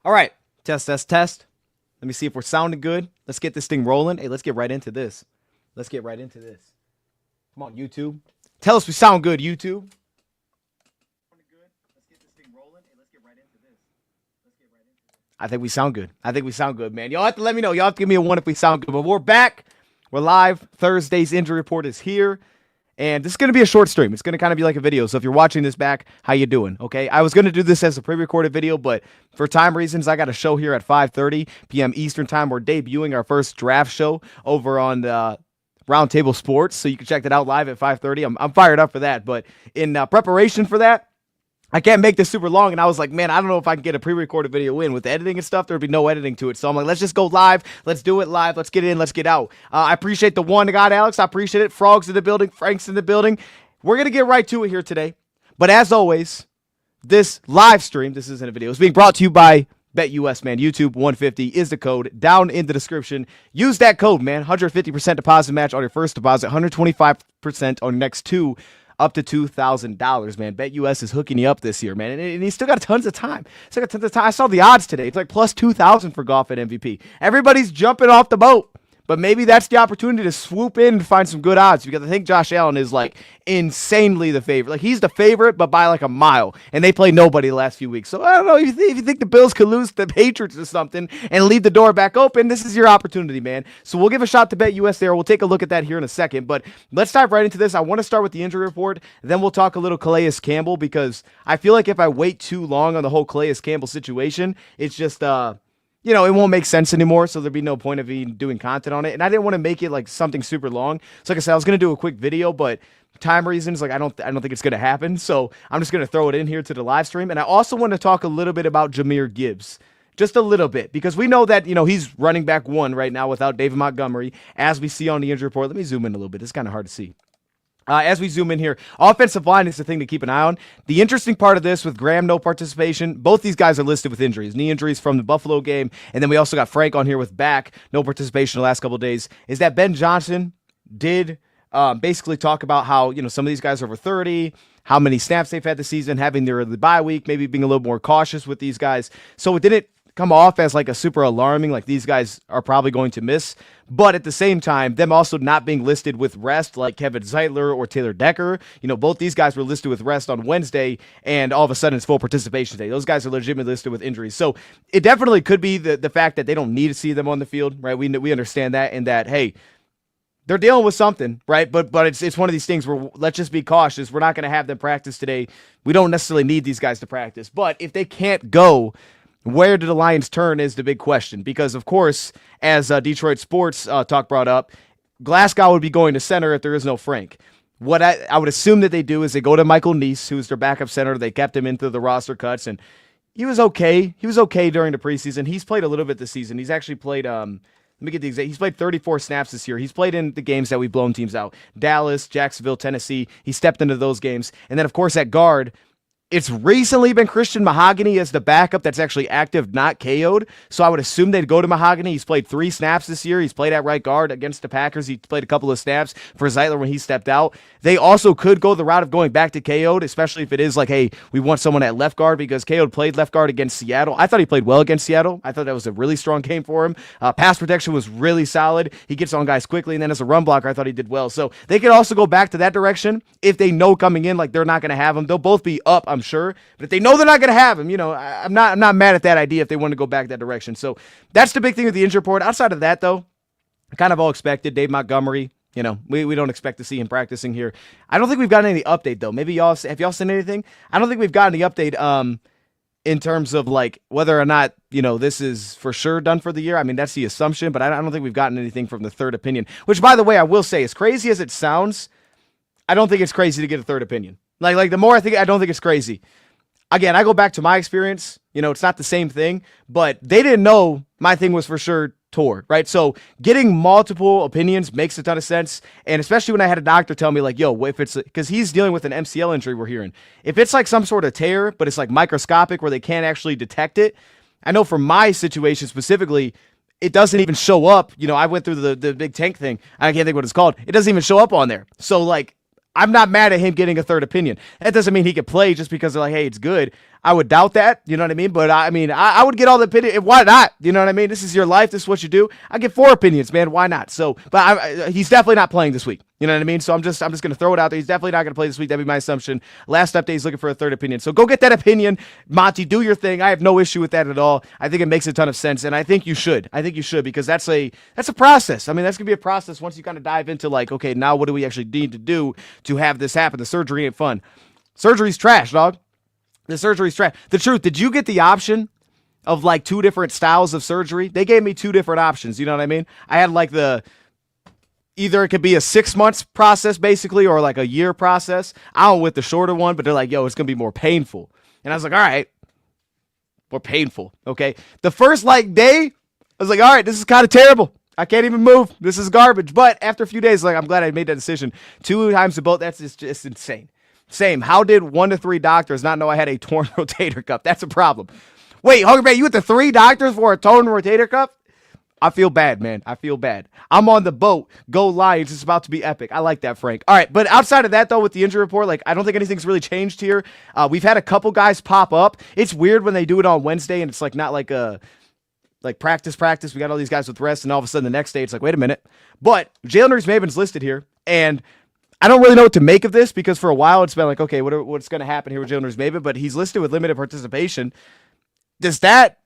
All right, test, test, test. Let me see if we're sounding good. Let's get this thing rolling. Hey, let's get right into this. Let's get right into this. Come on, YouTube. Tell us we sound good, YouTube. I think we sound good. I think we sound good, man. Y'all have to let me know. Y'all have to give me a one if we sound good. But we're back. We're live. Thursday's injury report is here. And this is going to be a short stream. It's going to kind of be like a video. So if you're watching this back, how you doing? Okay. I was going to do this as a pre-recorded video, but for time reasons, I got a show here at 5:30 p.m. Eastern time. We're debuting our first draft show over on the Roundtable Sports. So you can check that out live at 5:30. I'm fired up for that. But in preparation for that, I can't make this super long, and I was like, man, I don't know if I can get a pre-recorded video in. With the editing and stuff, there would be no editing to it. So I'm like, let's just go live. Let's do it live. Let's get in. Let's get out. I appreciate the one God, Alex. I appreciate it. Frog's in the building. Frank's in the building. We're going to get right to it here today. But as always, this live stream, this isn't a video, is being brought to you by BetUS, man. YouTube 150 is the code down in the description. Use that code, man. 150% deposit match on your first deposit, 125% on your next two, up to $2,000, man. BetUS is hooking you up this year, man. And he's still got tons of time. Still got tons of time. I saw the odds today. It's like plus 2,000 for golf at MVP. Everybody's jumping off the boat. But maybe that's the opportunity to swoop in and find some good odds, because I think Josh Allen is like insanely the favorite. Like, he's the favorite, but by like a mile. And they play nobody the last few weeks. So I don't know, if you think the Bills could lose to the Patriots or something and leave the door back open, this is your opportunity, man. So we'll give a shot to BetUS there. We'll take a look at that here in a second. But let's dive right into this. I want to start with the injury report. Then we'll talk a little Calais Campbell, because I feel like if I wait too long on the whole Calais Campbell situation, it's just it won't make sense anymore, so there'd be no point of even doing content on it. And I didn't want to make it like something super long. So like I said, I was going to do a quick video, but time reasons, like I don't think it's going to happen. So I'm just going to throw it in here to the live stream. And I also want to talk a little bit about Jahmyr Gibbs. Just a little bit, because we know that, he's running back one right now without David Montgomery, as we see on the injury report. Let me zoom in a little bit. It's kind of hard to see. As we zoom in here, offensive line is the thing to keep an eye on. The interesting part of this, with Graham no participation, both these guys are listed with injuries. Knee injuries from the Buffalo game, and then we also got Frank on here with back, no participation the last couple of days, is that Ben Johnson did basically talk about how, some of these guys are over 30, how many snaps they've had this season, having their bye week, maybe being a little more cautious with these guys. So it didn't come off as like a super alarming, like these guys are probably going to miss. But at the same time, them also not being listed with rest like Kevin Zeitler or Taylor Decker. Both these guys were listed with rest on Wednesday, and all of a sudden it's full participation day. Those guys are legitimately listed with injuries. So it definitely could be the fact that they don't need to see them on the field, right? We understand that, and that, hey, they're dealing with something, right? But it's one of these things where let's just be cautious. We're not going to have them practice today. We don't necessarily need these guys to practice. But if they can't go, where do the Lions turn is the big question, because, of course, as Detroit Sports Talk brought up, Glasgow would be going to center if there is no Frank. What I would assume that they do is they go to Michael Neese, who's their backup center. They kept him into the roster cuts, and he was okay. He was okay during the preseason. He's played a little bit this season. He's actually played, let me get the exact, he's played 34 snaps this year. He's played in the games that we've blown teams out. Dallas, Jacksonville, Tennessee. He stepped into those games. And then, of course, at guard, it's recently been Christian Mahogany as the backup that's actually active, not KO'd. So I would assume they'd go to Mahogany. He's played 3 snaps this year. He's played at right guard against the Packers. He played a couple of snaps for Zeitler when he stepped out. They also could go the route of going back to KO'd, especially if it is like, hey, we want someone at left guard, because KO'd played left guard against Seattle. I thought he played well against Seattle. I thought that was a really strong game for him. Pass protection was really solid. He gets on guys quickly, and then as a run blocker, I thought he did well. So they could also go back to that direction if they know coming in like they're not going to have him. They'll both be up, I'm sure. But if they know they're not going to have him, I'm not mad at that idea if they want to go back that direction. So that's the big thing with the injury report. Outside of that, though, kind of all expected. Dave Montgomery, we don't expect to see him practicing here. I don't think we've gotten any update, though. Maybe have y'all seen anything? I don't think we've gotten any update in terms of like whether or not, this is for sure done for the year. I mean, that's the assumption, but I don't think we've gotten anything from the third opinion, which, by the way, I will say, as crazy as it sounds, I don't think it's crazy to get a third opinion. Like the more I don't think it's crazy. Again, I go back to my experience. It's not the same thing, but they didn't know my thing was for sure tore, right? So getting multiple opinions makes a ton of sense. And especially when I had a doctor tell me like, yo, if it's, because he's dealing with an MCL injury we're hearing. If it's like some sort of tear, but it's like microscopic where they can't actually detect it. I know for my situation specifically, it doesn't even show up. I went through the big tank thing. I can't think what it's called. It doesn't even show up on there. So like, I'm not mad at him getting a third opinion. That doesn't mean he could play just because they're like, hey, it's good. I would doubt that, you know what I mean? But I would get all the opinion. Why not? You know what I mean? This is your life. This is what you do. I get 4 opinions, man. Why not? So, but he's definitely not playing this week. You know what I mean? So I'm just going to throw it out there. He's definitely not going to play this week. That'd be my assumption. Last update, he's looking for a third opinion. So go get that opinion. Monty, do your thing. I have no issue with that at all. I think it makes a ton of sense, and I think you should. Because that's a process. I mean, that's going to be a process once you kind of dive into like, okay, now what do we actually need to do to have this happen? The surgery ain't fun. Surgery's trash, dog. The surgery's trash. The truth, did you get the option of like 2 different styles of surgery? They gave me 2 different options. You know what I mean? I had like either it could be a 6 months process basically, or like a year process. I went with the shorter one, but they're like, yo, it's going to be more painful. And I was like, all right, more painful. Okay. The first like day, I was like, all right, this is kind of terrible. I can't even move. This is garbage. But after a few days, like, I'm glad I made that decision. 2 times the boat. That's just insane. Same. How did 1 to 3 doctors not know I had a torn rotator cuff? That's a problem. Wait, Hungry Man, you went to 3 doctors for a torn rotator cuff? I feel bad, man. I feel bad. I'm on the boat. Go Lions. It's about to be epic. I like that, Frank. All right, but outside of that, though, with the injury report, like, I don't think anything's really changed here. We've had a couple guys pop up. It's weird when they do it on Wednesday, and it's like not like a practice. We got all these guys with rest, and all of a sudden the next day it's like, wait a minute. But Jahmyr Gibbs listed here, and I don't really know what to make of this because for a while it's been like, okay, what's going to happen here with Jahmyr Gibbs? But he's listed with limited participation. Does that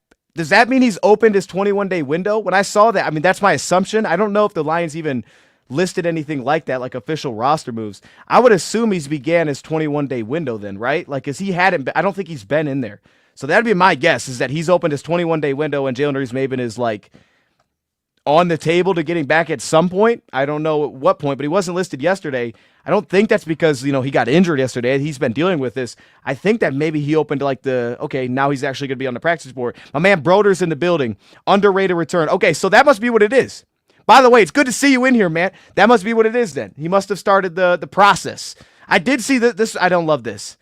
mean he's opened his 21-day window? When I saw that, I mean, that's my assumption. I don't know if the Lions even listed anything like that, like official roster moves. I would assume he's began his 21-day window then, right? Like, because he hadn't, I don't think he's been in there. So that'd be my guess, is that he's opened his 21-day window and Jahmyr Gibbs is like on the table to getting back at some point. I don't know at what point, but he wasn't listed yesterday. I don't think that's because, he got injured yesterday. He's been dealing with this. I think that maybe he opened like okay, now he's actually going to be on the practice board. My man Broder's in the building. Underrated return. Okay, so that must be what it is. By the way, it's good to see you in here, man. That must be what it is then. He must have started the process. I did see this. I don't love this.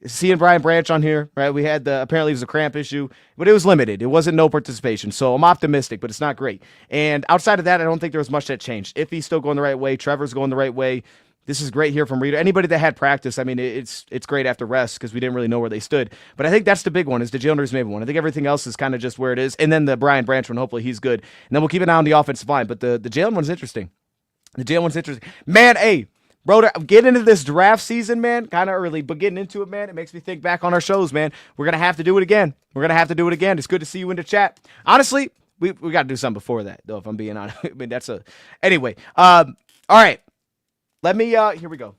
Seeing Brian Branch on here, right? We had apparently it was a cramp issue, but it was limited. It wasn't no participation. So I'm optimistic, but it's not great. And outside of that, I don't think there was much that changed. If he's still going the right way, Trevor's going the right way. This is great here from Reader. Anybody that had practice, I mean, it's great after rest because we didn't really know where they stood. But I think that's the big one, is the Jahmyr Gibbs one. I think everything else is kind of just where it is. And then the Brian Branch one, hopefully he's good. And then we'll keep an eye on the offensive line. But the Jalen one's interesting. Man, hey, bro, getting into this draft season, man, kind of early, but getting into it, man, it makes me think back on our shows, man. We're going to have to do it again. It's good to see you in the chat. Honestly, we got to do something before that, though, if I'm being honest. I mean, anyway. All right. Let me, here we go.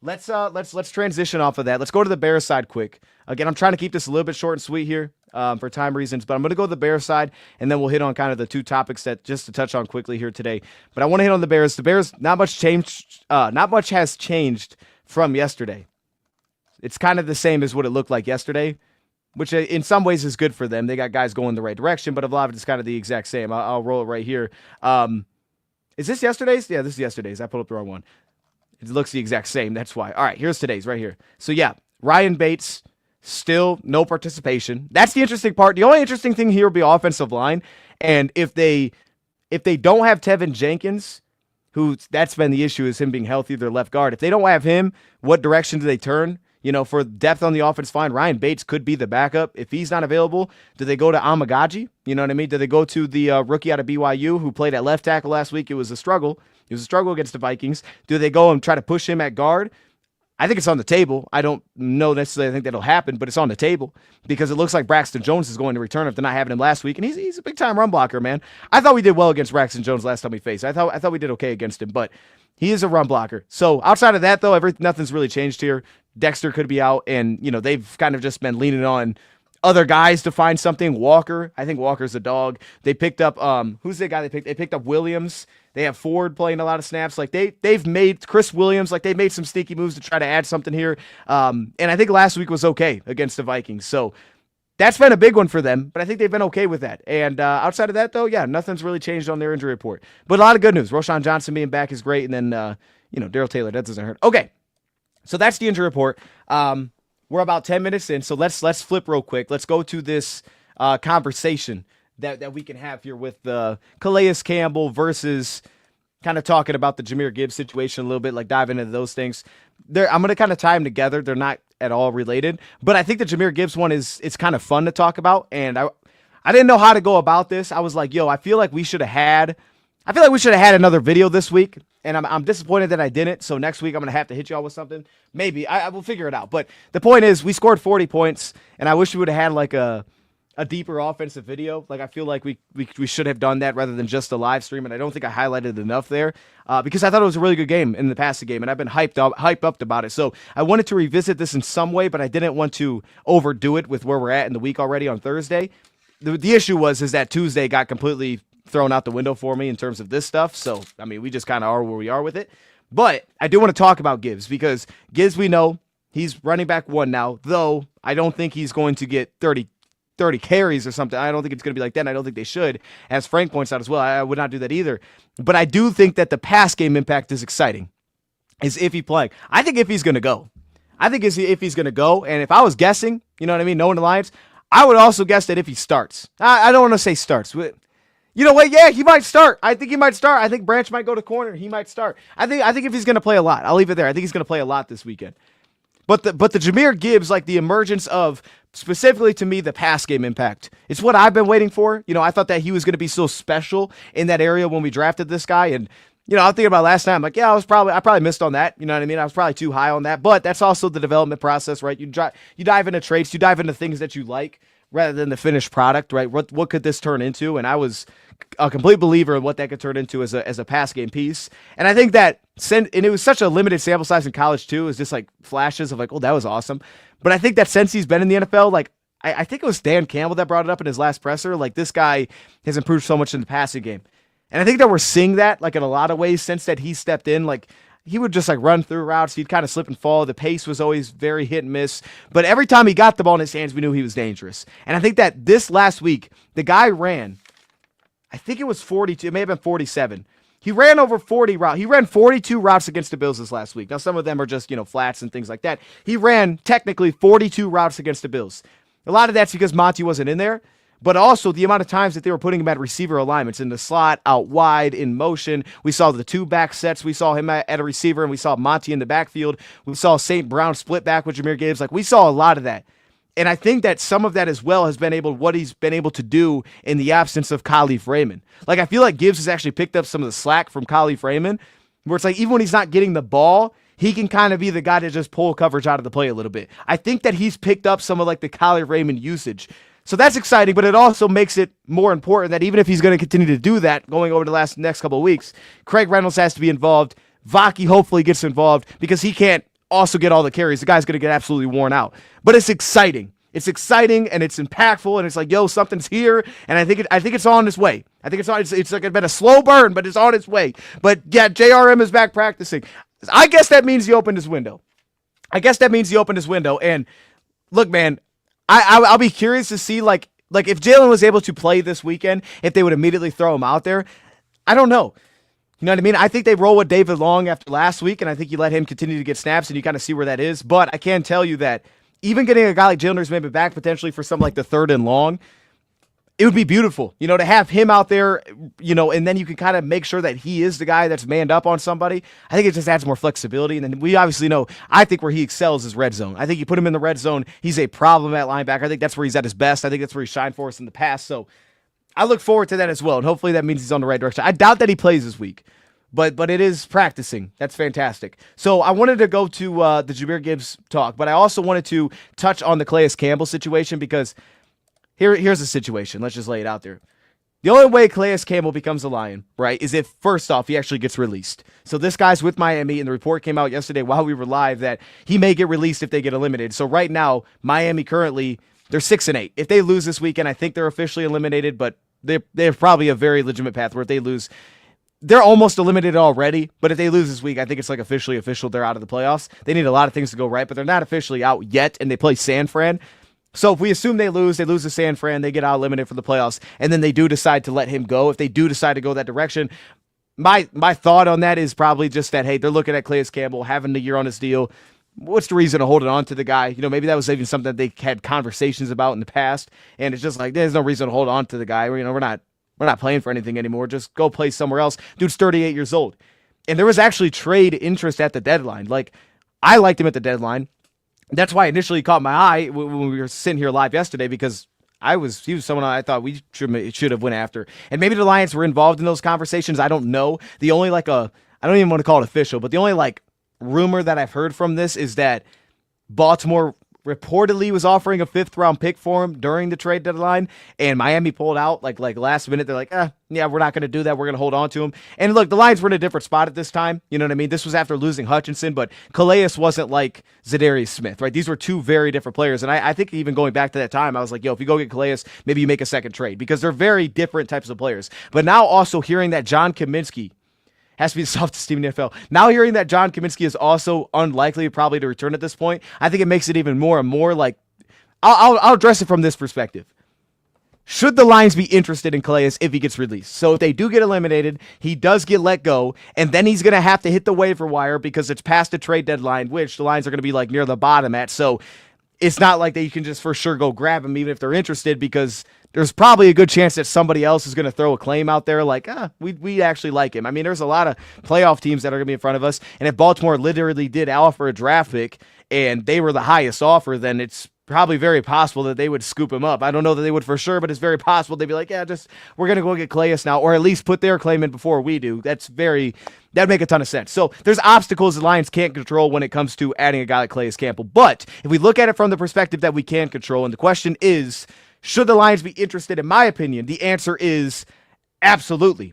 Let's transition off of that. Let's go to the Bears side quick. Again, I'm trying to keep this a little bit short and sweet here for time reasons, but I'm going to go to the Bears side, and then we'll hit on kind of the 2 topics that just to touch on quickly here today. But I want to hit on the Bears. The Bears, not much has changed from yesterday. It's kind of the same as what it looked like yesterday, which in some ways is good for them. They got guys going the right direction, but a lot of it is kind of the exact same. I'll roll it right here. Is this yesterday's? Yeah, this is yesterday's. I pulled up the wrong one. It looks the exact same. That's why. All right, here's today's right here. So, yeah, Ryan Bates, still no participation. That's the interesting part. The only interesting thing here will be offensive line. And if they don't have Tevin Jenkins, that's been the issue, is him being healthy, their left guard. If they don't have him, what direction do they turn? For depth on the offensive line, Ryan Bates could be the backup. If he's not available, do they go to Amagaji? You know what I mean? Do they go to the rookie out of BYU who played at left tackle last week? It was a struggle. Against the Vikings. Do they go and try to push him at guard? I think it's on the table. I don't know necessarily think that'll happen, but it's on the table because it looks like Braxton Jones is going to return if they're not having him last week, and he's a big-time run blocker, man. I thought we did well against Braxton Jones last time we faced. I thought we did okay against him, but he is a run blocker. So outside of that, though, nothing's really changed here. Dexter could be out, and they've kind of just been leaning on other guys to find something. Walker, I think Walker's a dog. They picked up who's the guy they picked? They picked up Williams. They have Ford playing a lot of snaps. Like they've made Chris Williams, like they made some sneaky moves to try to add something here. And I think last week was okay against the Vikings. So that's been a big one for them, but I think they've been okay with that. And outside of that, though, yeah, nothing's really changed on their injury report. But a lot of good news. Roschon Johnson being back is great, and then Darrell Taylor, that doesn't hurt. Okay. So that's the injury report. We're about 10 minutes in, so let's flip real quick. Let's go to this conversation that we can have here with Calais Campbell versus kind of talking about the Jahmyr Gibbs situation a little bit, like diving into those things. I'm going to kind of tie them together. They're not at all related, but I think the Jahmyr Gibbs one it's kind of fun to talk about. And I didn't know how to go about this. I was like, yo, I feel like we should have had another video this week. And I'm disappointed that I didn't. So next week I'm going to have to hit y'all with something. Maybe I will figure it out. But the point is we scored 40 points and I wish we would have had like a deeper offensive video. Like I feel like we should have done that rather than just a live stream. And I don't think I highlighted enough there because I thought it was a really good game in the passing game. And I've been hyped up about it. So I wanted to revisit this in some way, but I didn't want to overdo it with where we're at in the week already on Thursday. The issue is that Tuesday got completely thrown out the window for me in terms of this stuff. So, I mean, we just kind of are where we are with it. But I do want to talk about Gibbs because Gibbs, we know he's running back 1 now, though I don't think he's going to get 30 carries or something. I don't think it's going to be like that, and I don't think they should. As Frank points out as well, I would not do that either. But I do think that the pass game impact is exciting. Is Iffy playing? I think Iffy's going to go. Iffy's going to go, and if I was guessing, you know what I mean, knowing the Lions, I would also guess that if he starts. I don't want to say starts. You know what? Yeah, he might start. I think he might start. I think Branch might go to corner. He might start. I think if he's going to play a lot, I'll leave it there. I think he's going to play a lot this weekend. But the Jahmyr Gibbs, like the emergence of, specifically to me, the pass game impact. It's what I've been waiting for. You know, I thought that he was going to be so special in that area when we drafted this guy. And, you know, I was thinking about last time, like, yeah, I probably missed on that. You know what I mean? I was probably too high on that. But that's also the development process, right? You dive into traits, you dive into things that you like rather than the finished product, right? What could this turn into? And I was a complete believer in what that could turn into as a pass game piece. And I think that, and it was such a limited sample size in college too, is just like flashes of like, oh, that was awesome. But I think that since he's been in the NFL, like I think it was Dan Campbell that brought it up in his last presser, like this guy has improved so much in the passing game. And I think that we're seeing that like in a lot of ways since that he stepped in. Like he would just like run through routes. He'd kind of slip and fall. The pace was always very hit and miss. But every time he got the ball in his hands, we knew he was dangerous. And I think that this last week, the guy ran, I think it was 42. It may have been 47. He ran over 40 routes. He ran 42 routes against the Bills this last week. Now, some of them are just, you know, flats and things like that. He ran technically 42 routes against the Bills. A lot of that's because Monty wasn't in there, but also the amount of times that they were putting him at receiver alignments in the slot, out wide, in motion. We saw the 2 back sets. We saw him at a receiver, and we saw Monty in the backfield. We saw St. Brown split back with Jahmyr Gibbs. Like, we saw a lot of that. And I think that some of that as well has been what he's been able to do in the absence of Khalif Raymond. Like, I feel like Gibbs has actually picked up some of the slack from Khalif Raymond, where it's like even when he's not getting the ball, he can kind of be the guy to just pull coverage out of the play a little bit. I think that he's picked up some of like the Khalif Raymond usage. So that's exciting, but it also makes it more important that even if he's going to continue to do that going over the next couple of weeks, Craig Reynolds has to be involved. Vaki hopefully gets involved because he can't also get all the carries. The guy's going to get absolutely worn out. But it's exciting. It's exciting and it's impactful and it's like, yo, something's here. And I think it's on its way. I think it's like it's been a slow burn, but it's on its way. But yeah, JRM is back practicing. I guess that means he opened his window. And look, man, I'll be curious to see like if Jalen was able to play this weekend, if they would immediately throw him out there. I don't know. You know what I mean? I think they roll with David Long after last week, and I think you let him continue to get snaps, and you kind of see where that is. But I can tell you that even getting a guy like Jalen maybe back potentially for something like the 3rd and long, it would be beautiful, you know, to have him out there, you know, and then you can kind of make sure that he is the guy that's manned up on somebody. I think it just adds more flexibility. And then we obviously know, I think where he excels is red zone. I think you put him in the red zone, he's a problem at linebacker. I think that's where he's at his best. I think that's where he shined for us in the past. So I look forward to that as well. And hopefully that means he's on the right direction. I doubt that he plays this week. But it is practicing. That's fantastic. So I wanted to go to the Jahmyr Gibbs talk, but I also wanted to touch on the Calais Campbell situation because here's the situation. Let's just lay it out there. The only way Calais Campbell becomes a Lion, right, is if, first off, he actually gets released. So this guy's with Miami, and the report came out yesterday while we were live that he may get released if they get eliminated. So right now, Miami currently, they're 6-8. If they lose this weekend, I think they're officially eliminated, but they're probably a very legitimate path where if they lose, they're almost eliminated already, but if they lose this week, I think it's like officially official. They're out of the playoffs. They need a lot of things to go right, but they're not officially out yet, and they play San Fran. So if we assume they lose to San Fran, they get out eliminated for the playoffs, and then they do decide to let him go. If they do decide to go that direction, my thought on that is probably just that, hey, they're looking at Calais Campbell, having the year on his deal. What's the reason of holding on to the guy? You know, maybe that was even something that they had conversations about in the past, and it's just like, there's no reason to hold on to the guy. You know, we're not playing for anything anymore. Just go play somewhere else. Dude's 38 years old. And there was actually trade interest at the deadline. Like, I liked him at the deadline. That's why initially caught my eye when we were sitting here live yesterday, because he was someone I thought we should have went after. And maybe the Lions were involved in those conversations. I don't know. The only I don't even want to call it official, but the only rumor that I've heard from this is that Baltimore reportedly was offering a 5th-round pick for him during the trade deadline, and Miami pulled out like last minute. They're like, yeah, we're not going to do that. We're going to hold on to him. And look, the Lions were in a different spot at this time. You know what I mean? This was after losing Hutchinson, but Calais wasn't like Zadarius Smith, right? These were two very different players, and I think even going back to that time, I was like, yo, if you go get Calais, maybe you make a second trade, because they're very different types of players. But now also hearing that John Kaminsky has to be the softest team in the NFL. Now hearing that John Kaminsky is also unlikely probably to return at this point, I think it makes it even more and more like, I'll address it from this perspective. Should the Lions be interested in Calais if he gets released? So if they do get eliminated, he does get let go, and then he's going to have to hit the waiver wire because it's past the trade deadline, which the Lions are going to be like near the bottom at. So it's not like that you can just for sure go grab him even if they're interested, because there's probably a good chance that somebody else is going to throw a claim out there like, we actually like him. I mean, there's a lot of playoff teams that are going to be in front of us, and if Baltimore literally did offer a draft pick and they were the highest offer, then it's probably very possible that they would scoop him up. I don't know that they would for sure, but it's very possible they'd be like, we're going to go get Calais now, or at least put their claim in before we do. That'd make a ton of sense. So there's obstacles the Lions can't control when it comes to adding a guy like Calais Campbell. But if we look at it from the perspective that we can control, and the question is, should the Lions be interested? In my opinion, the answer is absolutely.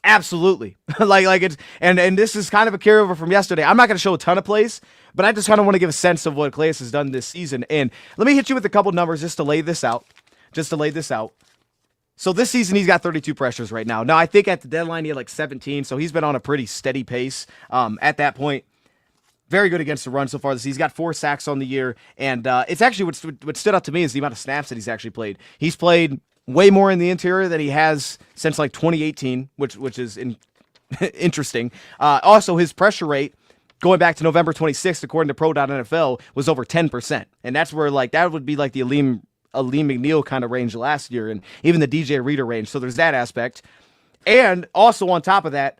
Absolutely. it's and this is kind of a carryover from yesterday. I'm not going to show a ton of plays, but I just kind of want to give a sense of what Calais has done this season. And let me hit you with a couple numbers just to lay this out. So this season, he's got 32 pressures right now. Now, I think at the deadline, he had 17, so he's been on a pretty steady pace at that point. Very good against the run so far this season. He's got 4 sacks on the year, and it's actually what stood out to me is the amount of snaps that he's actually played. He's played way more in the interior than he has since 2018, which is interesting. Also, his pressure rate going back to November 26th, according to Pro.NFL, was over 10%, and that's where that would be like the Aleem McNeil kind of range last year, and even the DJ Reader range. So there's that aspect, and also on top of that,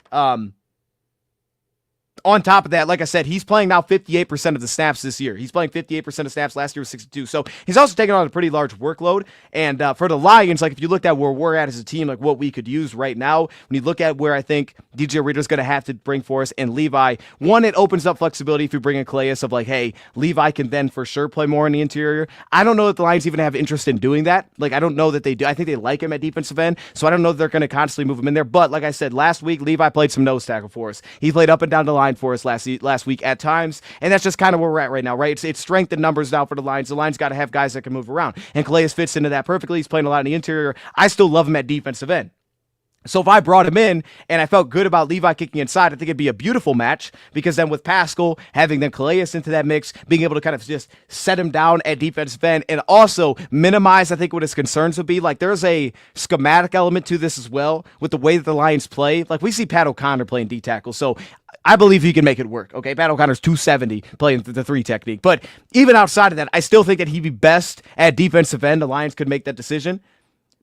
like I said, he's playing now 58% of the snaps this year. He's playing 58% of snaps. Last year was 62. So he's also taking on a pretty large workload. And for the Lions, if you looked at where we're at as a team, what we could use right now, when you look at where I think DJ Reader's going to have to bring for us and Levi, one, it opens up flexibility if you bring in Calais of hey, Levi can then for sure play more in the interior. I don't know that the Lions even have interest in doing that. I don't know that they do. I think they like him at defensive end. So I don't know that they're going to constantly move him in there. But like I said, last week, Levi played some nose tackle for us. He played up and down the line for us last week at times, and that's just kind of where we're at right now, right? It's strength and numbers now for the Lions. The Lions got to have guys that can move around, and Calais fits into that perfectly. He's playing a lot in the interior. I still love him at defensive end. So if I brought him in and I felt good about Levi kicking inside, I think it'd be a beautiful match, because then with Pascal, having then Calais into that mix, being able to kind of just set him down at defensive end and also minimize, I think, what his concerns would be. There's a schematic element to this as well with the way that the Lions play. We see Pat O'Connor playing D-tackle, so I believe he can make it work. Okay, Pat O'Connor's 270 playing the 3 technique. But even outside of that, I still think that he'd be best at defensive end. The Lions could make that decision,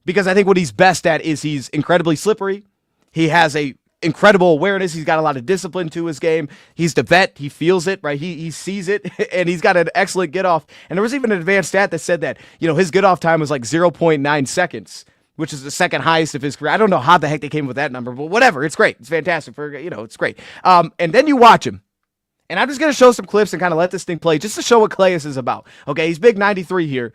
because I think what he's best at is he's incredibly slippery. He has a incredible awareness. He's got a lot of discipline to his game. He's the vet. He feels it, right? He sees it, and he's got an excellent get off. And there was even an advanced stat that said that, his get off time was 0.9 seconds, which is the second highest of his career. I don't know how the heck they came with that number, but whatever. It's great. It's fantastic. It's great. And then you watch him. And I'm just going to show some clips and kind of let this thing play just to show what Calais is about. Okay, he's big 93 here.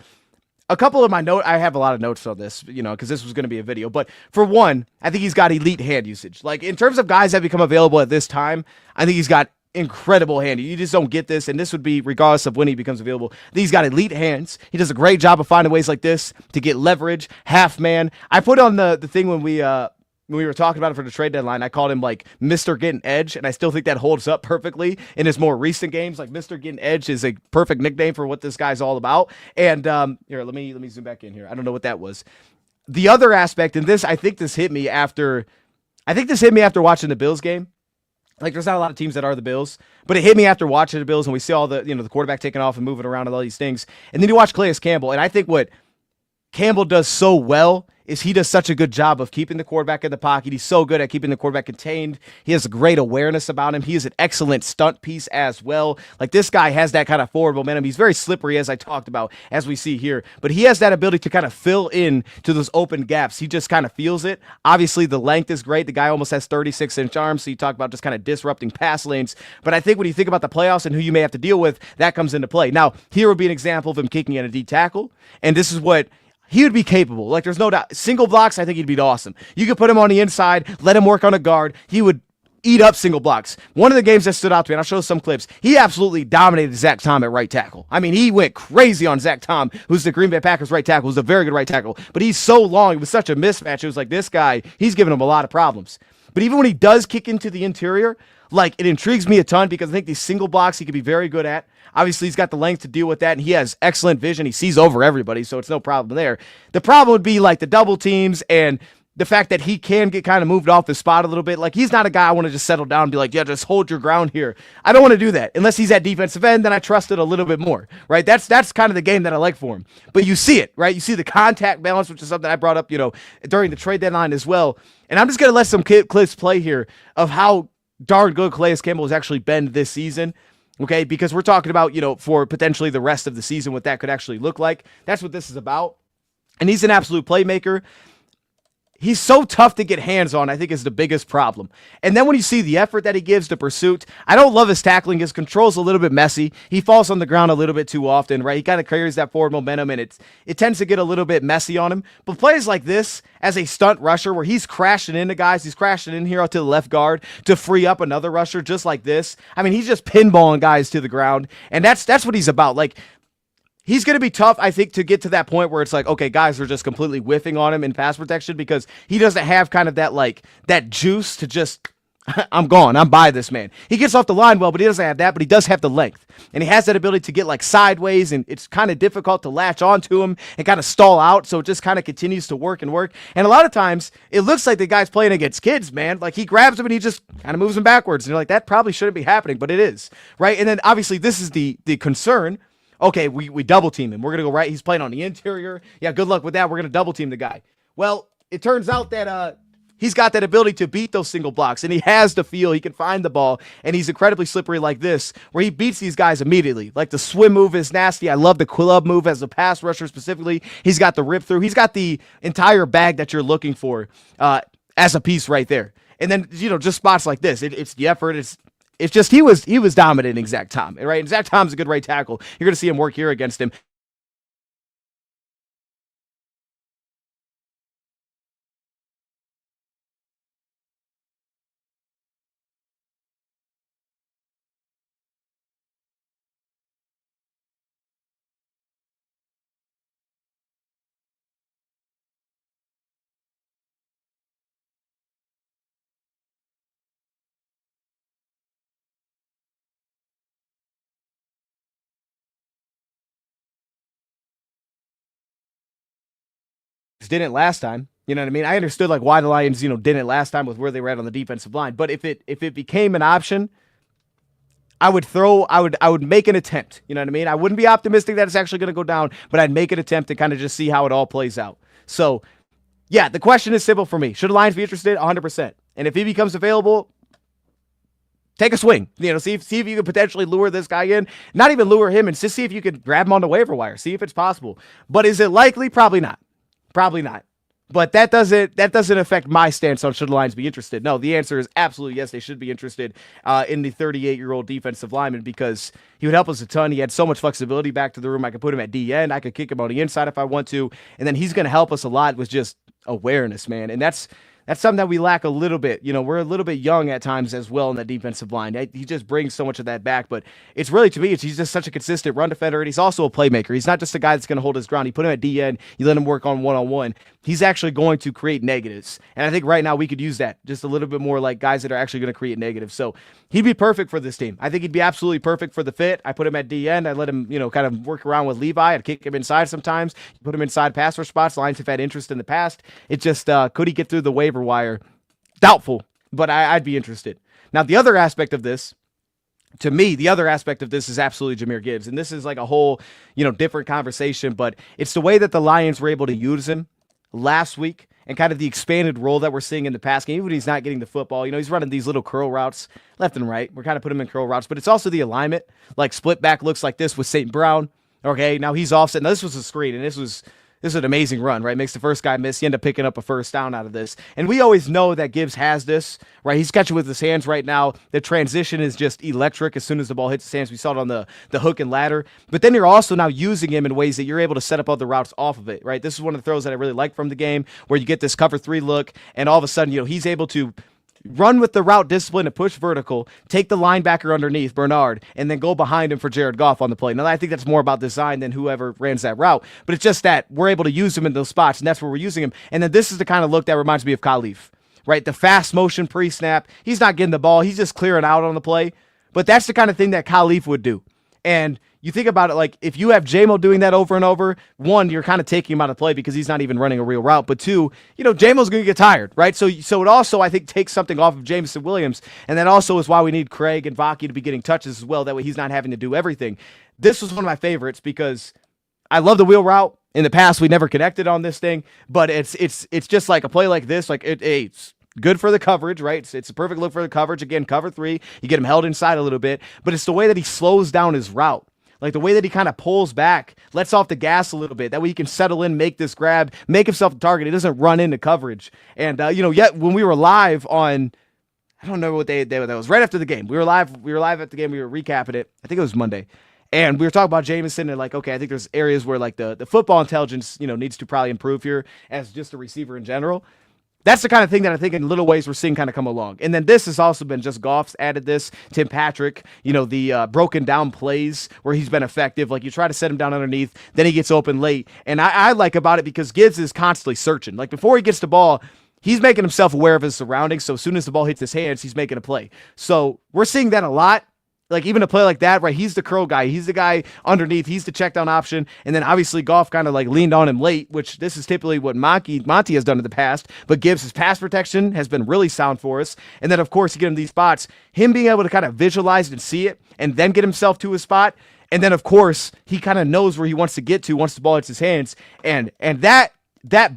A couple of my notes, I have a lot of notes on this, because this was going to be a video. But for one, I think he's got elite hand usage. In terms of guys that become available at this time, I think he's got incredible hand. You just don't get this, and this would be regardless of when he becomes available. I think he's got elite hands. He does a great job of finding ways like this to get leverage, half man. I put on the thing when we were talking about it for the trade deadline, I called him Mr. Getting Edge, and I still think that holds up perfectly in his more recent games. Mr. Getting Edge is a perfect nickname for what this guy's all about. And here, let me zoom back in here. I don't know what that was. The other aspect, and I think this hit me after watching the Bills game. There's not a lot of teams that are the Bills, but it hit me after watching the Bills, and we see all the, the quarterback taking off and moving around and all these things. And then you watch Calais Campbell, and I think what Campbell does so well is he does such a good job of keeping the quarterback in the pocket. He's so good at keeping the quarterback contained. He has a great awareness about him. He is an excellent stunt piece as well. Like, this guy has that kind of forward momentum. He's very slippery, as I talked about, as we see here. But he has that ability to kind of fill in to those open gaps. He just kind of feels it. Obviously, the length is great. The guy almost has 36-inch arms, so you talk about just kind of disrupting pass lanes. But I think when you think about the playoffs and who you may have to deal with, that comes into play. Now, here would be an example of him kicking at a D tackle, and this is what he would be capable. Like, there's no doubt. Single blocks, I think he'd be awesome. You could put him on the inside, let him work on a guard. He would eat up single blocks. One of the games that stood out to me, and I'll show some clips, he absolutely dominated Zach Tom at right tackle. I mean, he went crazy on Zach Tom, who's the Green Bay Packers right tackle, who's a very good right tackle. But he's so long. It was such a mismatch. It was like, this guy, he's giving him a lot of problems. But even when he does kick into the interior, like, it intrigues me a ton because I think these single blocks he could be very good at. Obviously, he's got the length to deal with that, and he has excellent vision. He sees over everybody, so it's no problem there. The problem would be, like, the double teams and the fact that he can get kind of moved off his spot a little bit. Like, he's not a guy I want to just settle down and be like, yeah, just hold your ground here. I don't want to do that. Unless he's at defensive end, then I trust it a little bit more, right? That's kind of the game that I like for him. But you see it, right? You see the contact balance, which is something I brought up, during the trade deadline as well. And I'm just going to let some clips play here of how darn good Calais Campbell has actually been this season. Okay, because we're talking about, for potentially the rest of the season, what that could actually look like. That's what this is about. And he's an absolute playmaker. He's so tough to get hands on, I think, is the biggest problem. And then when you see the effort that he gives to pursuit, I don't love his tackling. His control's a little bit messy. He falls on the ground a little bit too often, right? He kind of carries that forward momentum, and it tends to get a little bit messy on him. But plays like this, as a stunt rusher, where he's crashing into guys, he's crashing in here out to the left guard to free up another rusher just like this. I mean, he's just pinballing guys to the ground, and that's what he's about. Like, he's going to be tough, I think, to get to that point where it's like, okay, guys are just completely whiffing on him in pass protection because he doesn't have kind of that juice to just, I'm gone, I'm by this man. He gets off the line well, but he doesn't have that, but he does have the length. And he has that ability to get sideways, and it's kind of difficult to latch onto him and kind of stall out, so it just kind of continues to work and work. And a lot of times, it looks like the guy's playing against kids, man. Like, he grabs him and he just kind of moves him backwards. And you're like, that probably shouldn't be happening, but it is, right? And then, obviously, this is the concern. Okay, we double team him. We're going to go right. He's playing on the interior. Yeah, good luck with that. We're going to double team the guy. Well, it turns out that he's got that ability to beat those single blocks, and he has the feel. He can find the ball, and he's incredibly slippery like this, where he beats these guys immediately. Like, the swim move is nasty. I love the club move as a pass rusher specifically. He's got the rip through. He's got the entire bag that you're looking for as a piece right there. And then, just spots like this. It's the effort. It's just he was dominating Zach Tom, right? And Zach Tom's a good right tackle. You're going to see him work here against him. Didn't last time. You know what I mean? I understood why the Lions, didn't last time with where they were at on the defensive line. But if it became an option, I would make an attempt. You know what I mean? I wouldn't be optimistic that it's actually going to go down, but I'd make an attempt to kind of just see how it all plays out. So, yeah, the question is simple for me. Should the Lions be interested? 100%. And if he becomes available, take a swing. See if you can potentially lure this guy in. Not even lure him, and just see if you can grab him on the waiver wire. See if it's possible. But is it likely? Probably not. Probably not. But that doesn't affect my stance on should the Lions be interested. No, the answer is absolutely yes, they should be interested in the 38-year-old defensive lineman because he would help us a ton. He had so much flexibility back to the room. I could put him at D-end. I could kick him on the inside if I want to. And then he's going to help us a lot with just awareness, man. And that's something that we lack a little bit. We're a little bit young at times as well in that defensive line. He just brings so much of that back. But it's really, to me, he's just such a consistent run defender, and he's also a playmaker. He's not just a guy that's going to hold his ground. You put him at D-end, you let him work on one-on-one. He's actually going to create negatives. And I think right now we could use that just a little bit more, like guys that are actually going to create negatives. So he'd be perfect for this team. I think he'd be absolutely perfect for the fit. I put him at D-end. I let him, kind of work around with Levi. I'd kick him inside sometimes. Put him inside pass rush spots. Lions have had interest in the past. It just, could he get through the waiver wire? Doubtful, but I'd be interested. Now, the other aspect of this, to me, the other aspect of this is absolutely Jahmyr Gibbs. And this is like a whole, different conversation, but it's the way that the Lions were able to use him last week and kind of the expanded role that we're seeing in the pass game. Even when he's not getting the football, he's running these little curl routes left and right. We're kind of putting him in curl routes, but it's also the alignment, like split back looks like this with St. Brown. Okay, now he's offset. Now this was a screen, and this is an amazing run, right? Makes the first guy miss. You end up picking up a first down out of this. And we always know that Gibbs has this, right? He's catching with his hands right now. The transition is just electric as soon as the ball hits his hands. We saw it on the hook and ladder. But then you're also now using him in ways that you're able to set up other routes off of it, right? This is one of the throws that I really like from the game, where you get this cover 3 look, and all of a sudden, he's able to run with the route discipline and push vertical, take the linebacker underneath, Bernard, and then go behind him for Jared Goff on the play. Now, I think that's more about design than whoever runs that route, but it's just that we're able to use him in those spots, and that's where we're using him. And then this is the kind of look that reminds me of Calais, right? The fast motion pre-snap. He's not getting the ball. He's just clearing out on the play, but that's the kind of thing that Calais would do. And you think about it, like if you have J-Mo doing that over and over, one, you're kind of taking him out of play because he's not even running a real route. But two, J-Mo's going to get tired, right? So it also, I think, takes something off of Jameson Williams. And that also is why we need Craig and Vaki to be getting touches as well. That way he's not having to do everything. This was one of my favorites because I love the wheel route. In the past, we never connected on this thing, but it's just like a play like this, like it's good for the coverage, right? It's a perfect look for the coverage. Again, cover 3, you get him held inside a little bit, but it's the way that he slows down his route. Like the way that he kind of pulls back, lets off the gas a little bit. That way he can settle in, make this grab, make himself a target. He doesn't run into coverage. And, yet when we were live on, I don't know what day that was, right after the game. We were live at the game. We were recapping it. I think it was Monday. And we were talking about Jameson and like, okay, I think there's areas where like the football intelligence, needs to probably improve here as just a receiver in general. That's the kind of thing that I think in little ways we're seeing kind of come along. And then this has also been just Goff's added this, Tim Patrick, the broken down plays where he's been effective. Like you try to set him down underneath, then he gets open late. And I like about it because Gibbs is constantly searching. Like before he gets the ball, he's making himself aware of his surroundings. So as soon as the ball hits his hands, he's making a play. So we're seeing that a lot. Like even a play like that, right? He's the curl guy. He's the guy underneath. He's the check down option. And then obviously Goff kind of like leaned on him late, which this is typically what Monty has done in the past. But Gibbs' pass protection has been really sound for us. And then of course you get in these spots, him being able to kind of visualize and see it and then get himself to a spot. And then of course he kind of knows where he wants to get to once the ball hits his hands. And that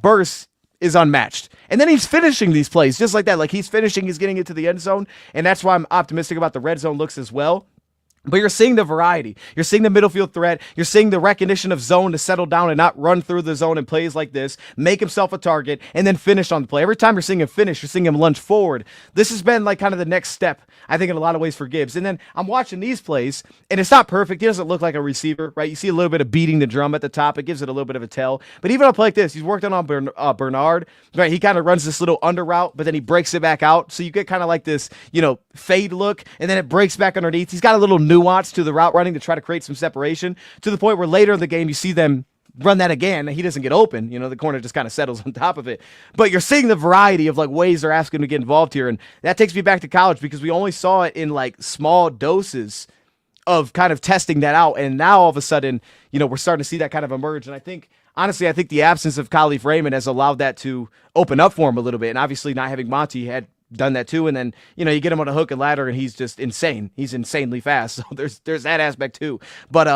burst is unmatched. And then he's finishing these plays just like that. Like he's finishing, he's getting into the end zone. And that's why I'm optimistic about the red zone looks as well. But you're seeing the variety. You're seeing the middle field threat. You're seeing the recognition of zone to settle down and not run through the zone in plays like this, make himself a target, and then finish on the play. Every time you're seeing him finish, you're seeing him lunge forward. This has been like kind of the next step, I think, in a lot of ways for Gibbs. And then I'm watching these plays, and it's not perfect. He doesn't look like a receiver, right? You see a little bit of beating the drum at the top. It gives it a little bit of a tell. But even on a play like this, he's worked on Bernard, right? He kind of runs this little under route, but then he breaks it back out. So you get kind of like this, fade look, and then it breaks back underneath. He's got a little nuance to the route running to try to create some separation to the point where later in the game you see them run that again and he doesn't get open. The corner just kind of settles on top of it. But you're seeing the variety of like ways they're asking to get involved here. And that takes me back to college because we only saw it in like small doses of kind of testing that out. And now all of a sudden, we're starting to see that kind of emerge. And I think the absence of Khalif Raymond has allowed that to open up for him a little bit. And obviously not having Monty had done that too. And then, you get him on a hook and ladder and he's just insane. He's insanely fast. So there's that aspect too. But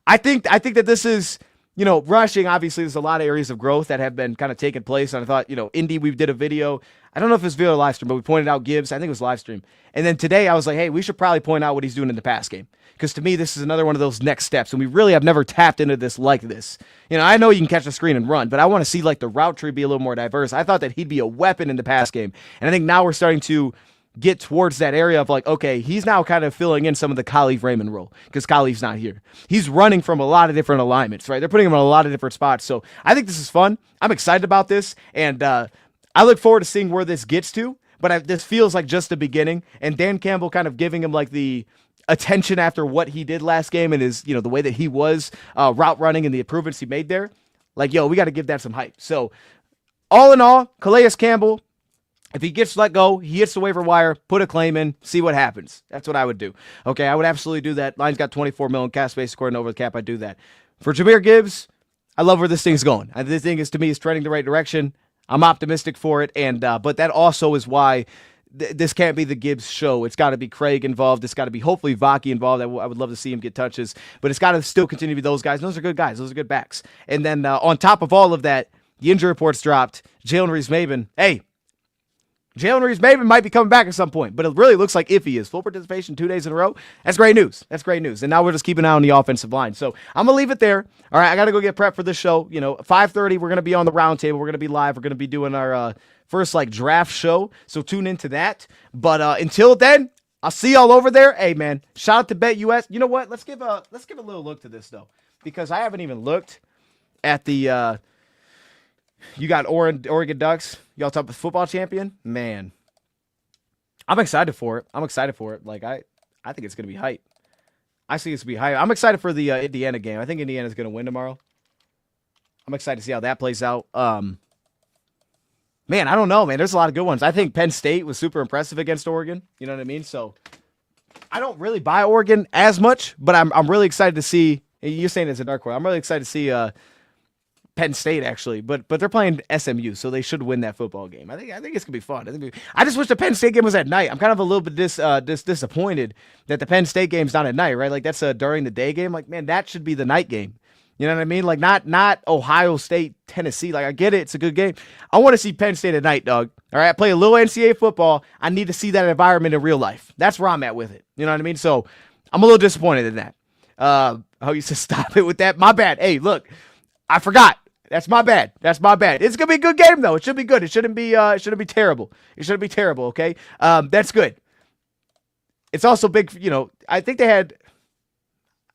I think that this is, rushing, obviously there's a lot of areas of growth that have been kind of taking place. And I thought, Indy, we did a video. I don't know if it was video or live stream, but we pointed out Gibbs. I think it was live stream. And then today I was like, hey, we should probably point out what he's doing in the pass game. Because to me, this is another one of those next steps. And we really have never tapped into this like this. I know you can catch the screen and run, but I want to see like the route tree be a little more diverse. I thought that he'd be a weapon in the pass game. And I think now we're starting to get towards that area of like, okay, he's now kind of filling in some of the Khalif Raymond role because Khalif's not here. He's running from a lot of different alignments, right? They're putting him in a lot of different spots. So I think this is fun. I'm excited about this. And I look forward to seeing where this gets to. But this feels like just the beginning. And Dan Campbell kind of giving him like the attention after what he did last game and his, the way that he was route running and the improvements he made there. Like, we got to give that some hype. So all in all, Calais Campbell, if he gets let go, he hits the waiver wire, put a claim in, see what happens. That's what I would do. Okay, I would absolutely do that. Lions got 24 million cap space according to over the cap. I'd do that. For Jahmyr Gibbs, I love where this thing's going. This thing is, to me, is trending the right direction. I'm optimistic for it, and but that also is why this can't be the Gibbs show. It's got to be Craig involved. It's got to be hopefully Vaki involved. I would love to see him get touches, but it's got to still continue to be those guys. Those are good guys. Those are good backs. And then on top of all of that, the injury reports dropped. Jalen Reeves-Maybin. Hey, Jalen Reeves-Maybin might be coming back at some point, but it really looks like if he is. Full participation 2 days in a row. That's great news. That's great news. And now we're just keeping an eye on the offensive line. So I'm going to leave it there. All right, I got to go get prepped for this show. 5:30, we're going to be on the roundtable. We're going to be live. We're going to be doing our first draft show. So tune into that. But until then, I'll see y'all over there. Hey, man, shout out to BetUS. You know what? Let's give a little look to this, though, because I haven't even looked at the you got Oregon Ducks. Y'all talk about football champion? Man, I'm excited for it. I think it's going to be hype. I think it's going to be hype. I'm excited for the Indiana game. I think Indiana's going to win tomorrow. I'm excited to see how that plays out. Man, I don't know, man. There's a lot of good ones. I think Penn State was super impressive against Oregon. You know what I mean? So I don't really buy Oregon as much, but I'm really excited to see. You're saying it's a dark horse. I'm really excited to see Penn State actually, but they're playing SMU, so they should win that football game. I think it's gonna be fun. I just wish the Penn State game was at night. I'm kind of a little bit disappointed that the Penn State game's not at night, right? Like that's a during the day game. Like, man, that should be the night game. You know what I mean? Like not Ohio State, Tennessee. Like I get it, it's a good game. I want to see Penn State at night, dog. All right, I play a little NCAA football. I need to see that environment in real life. That's where I'm at with it. You know what I mean? So I'm a little disappointed in that. You said stop it with that. My bad. Hey, look, I forgot. That's my bad. It's gonna be a good game though. It should be good. It shouldn't be terrible. It shouldn't be terrible. Okay. That's good. It's also big. I think they had.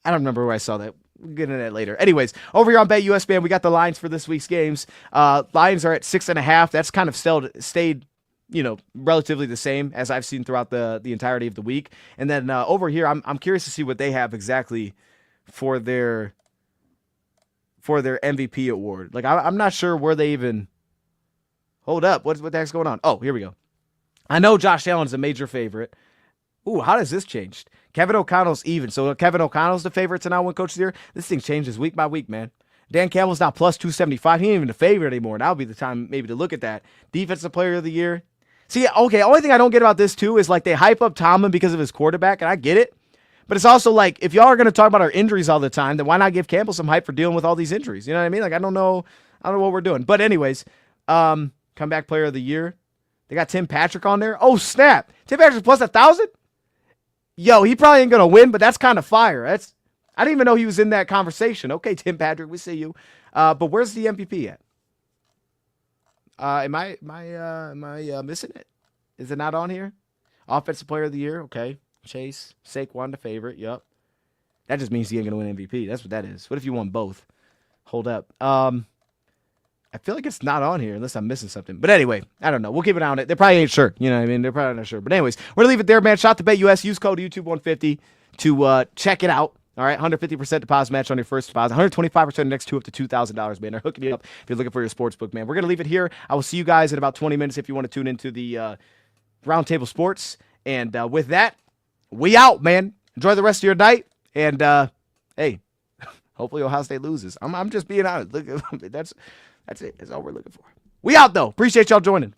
I don't remember where I saw that. We'll get into that later. Anyways, over here on BetUS, man, we got the lines for this week's games. Lions are at 6.5. That's kind of stayed, relatively the same as I've seen throughout the entirety of the week. And then over here, I'm curious to see what they have exactly for their MVP award. Like I'm not sure where they even hold up. What the heck's going on? Oh, here we go. I know Josh Allen's a major favorite. Ooh, how does this change? Kevin O'Connell's even. So Kevin O'Connell's the favorite to now win Coach of the Year. This thing changes week by week, man. Dan Campbell's now plus 275. He ain't even the favorite anymore. Now would be the time maybe to look at that. Defensive Player of the Year. See, okay, only thing I don't get about this too is they hype up Tomlin because of his quarterback, and I get it. But it's also if y'all are going to talk about our injuries all the time, then why not give Campbell some hype for dealing with all these injuries? You know what I mean? I don't know what we're doing. But anyways, comeback player of the year. They got Tim Patrick on there. Oh, snap. Tim Patrick plus 1,000? Yo, he probably ain't going to win, but that's kind of fire. I didn't even know he was in that conversation. Okay, Tim Patrick, we see you. But where's the MVP at? Am I missing it? Is it not on here? Offensive player of the year. Okay. Chase, Saquon, the favorite. Yep. That just means he ain't going to win MVP. That's what that is. What if you won both? Hold up. I feel like it's not on here unless I'm missing something. But anyway, I don't know. We'll keep it on it. They probably ain't sure. You know what I mean? They're probably not sure. But anyways, we're going to leave it there, man. Shout out to BetUS. Use code YouTube150 to check it out. All right, 150% deposit match on your first deposit, 125% the next two up to $2,000, man. They're hooking you up if you're looking for your sports book, man. We're going to leave it here. I will see you guys in about 20 minutes if you want to tune into the Roundtable Sports. And with that, we out, man. Enjoy the rest of your night. And, hey, hopefully Ohio State loses. I'm just being honest. Look, that's it. That's all we're looking for. We out, though. Appreciate y'all joining.